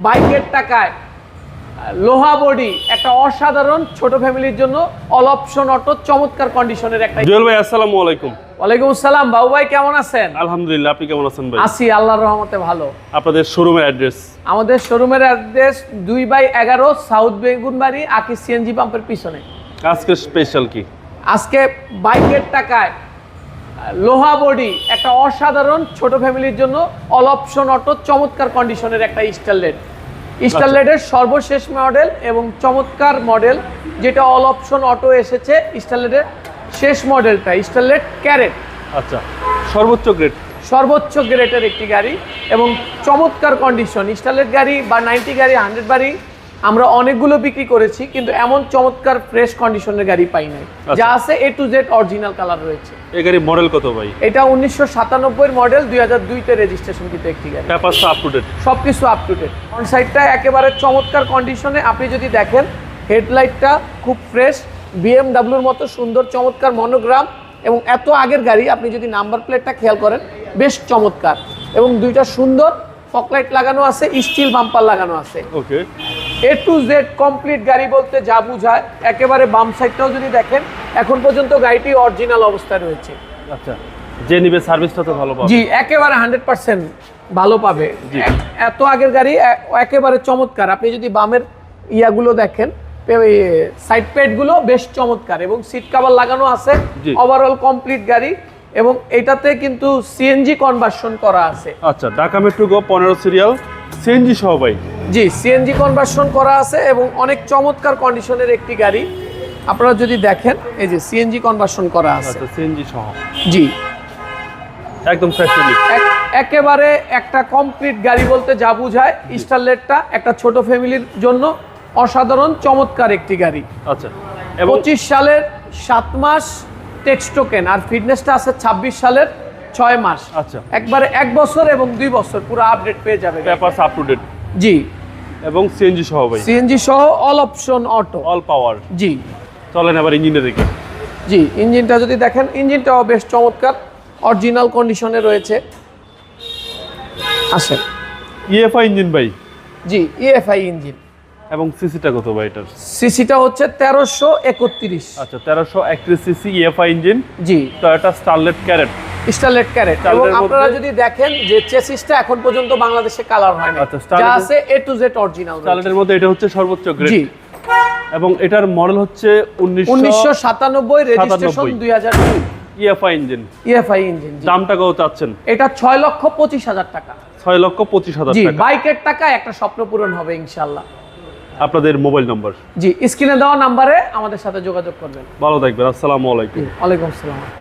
বাইকের টাকায় লোহা বডি একটা অসাধারণ ছোট ফ্যামিলির জন্য অল অপশন অটো চমৎকার কন্ডিশনের একটা। জুয়েল ভাই আসসালামু আলাইকুম। ওয়ালাইকুম আসসালাম। বাবু ভাই কেমন আছেন? আলহামদুলিল্লাহ, আপনি কেমন আছেন ভাই? আছি আল্লাহর রহমতে ভালো। আপনাদের শোরুমের অ্যাড্রেস? আমাদের শোরুমের অ্যাড্রেস 2/11 সাউথ বেগুনবাড়ি আকি সিএনজি পাম্পের পিছনে। আজকে স্পেশাল কি? আজকে বাইকের টাকায় লোহা বডি একটা অসাধারণ ছোট ফ্যামিলির জন্য অল অপশন অটো চমৎকার কন্ডিশনের একটা স্টারলেটের সর্বশেষ মডেল এবং চমৎকার মডেল যেটা অল অপশন অটো এসেছে। স্টারলেটের শেষ মডেলটা স্টারলেট ক্যারেট। আচ্ছা, সর্বোচ্চ গ্রেডের একটি গাড়ি এবং চমৎকার কন্ডিশন। স্টারলেট গাড়ি বা 90 গাড়ি 100 গাড়ি আমরা অনেকগুলো বিক্রি করেছি, কিন্তু এমন চমৎকার ফ্রেশ কন্ডিশনের গাড়ি পাই নাই। যা আছে A to Z original colour রয়েছে। এই গাড়ি মডেল কত ভাই? এটা 1997 মডেল, 2002 তে রেজিস্ট্রেশন কিন্তু একটি গাড়ি। Papers up to date? সবকিছু আপ টু ডেট। ফ্রন্ট সাইডটা একেবারে চমৎকার কন্ডিশনে। আপনি যদি দেখেন হেডলাইটটা খুব ফ্রেশ, বিএমডব্লিউর মতো সুন্দর চমৎকার মনোগ্রাম এবং এত আগের গাড়ি। আপনি যদি নাম্বার প্লেটটা খেয়াল করেন বেশ চমৎকার এবং দুইটা সুন্দর ফকলাইট লাগানো আছে, স্টিল বাম্পার লাগানো আছে। ওকে, A to Z কমপ্লিট গাড়ি বলতে যা বোঝায়। একেবারে বাম সাইডটাও যদি দেখেন এখন পর্যন্ত গাড়িটি অরিজিনাল অবস্থায় রয়েছে। আচ্ছা, যে নিবে সার্ভিসটা তো ভালো পাবে? জি, একেবারে 100% ভালো পাবে। এত আগের গাড়ি একেবারে চমৎকার। আপনি যদি বামের ইয়াগুলো দেখেন, সাইড প্যাডগুলো বেশ চমৎকার এবং সিট কভার লাগানো আছে। ওভারঅল কমপ্লিট গাড়ি এবং এটাতে কিন্তু সিএনজি কনভার্সন করা আছে। আচ্ছা, ঢাকা মেট্রো গো 15 সিরিয়াল সিএনজি সহ ভাই? জি, সিএনজি কনভার্সন করা আছে এবং অনেক চমৎকার কন্ডিশনের একটি গাড়ি। আপনারা যদি দেখেন এই যে সিএনজি কনভার্সন করা আছে। আচ্ছা, সিএনজি সহ? জি, একদম ফ্রেশ। একেবারে একটা কমপ্লিট গাড়ি বলতে যা বোঝায়। স্টারলেটটা একটা ছোট ফ্যামিলির জন্য অসাধারণ চমৎকার একটি গাড়ি। আচ্ছা, 25 সালের 7 মাস টেক্স টোকেন আর ফিটনেসটা আছে 26 সালের 6 মাস। আচ্ছা, একবারে 1 বছর এবং 2 বছর পুরো আপডেট পেয়ে যাবে। Papers up to date? জি, এবং সিএনজি সহ ভাই? সিএনজি সহ all option auto, all power. জি। চলেন এবার ইঞ্জিনের দিকে। জি, ইঞ্জিনটা যদি দেখেন ইঞ্জিনটাও বেশ চমৎকার, অরিজিনাল কন্ডিশনে রয়েছে। আসেন। ইএফআই ইঞ্জিন ভাই? জি, ইএফআই ইঞ্জিন। এবং সিসিটা কত ভাই এটার? সিসিটা হচ্ছে 1331। আচ্ছা, 1331 সিসি ইএফআই ইঞ্জিন। জি, Toyota Starlet Carat. Starlet Carat. এবং আপনারা যদি দেখেন যে চেসিসটা এখন পর্যন্ত বাংলাদেশে কালার হয় না। যা আছে A to Z অরিজিনাল। স্টারলেটের মধ্যে এটা হচ্ছে সর্বোচ্চ গ্রেড। জি, এবং এটার মডেল হচ্ছে 1997, registration 2002। EFI engine. EFI engine. দামটা কত চাচ্ছেন? এটা 6,25,000 টাকা। 6,25,000 জি, টাকা। বাইকের টাকায় একটা স্বপ্ন পূরণ হবে ইনশাআল্লাহ। আপনাদের মোবাইল নাম্বার? জি, স্ক্রিনে দেওয়া নাম্বারে আমাদের সাথে যোগাযোগ করবেন। ভালো থাকবেন। আসসালামু আলাইকুম। ওয়ালাইকুম আসসালাম।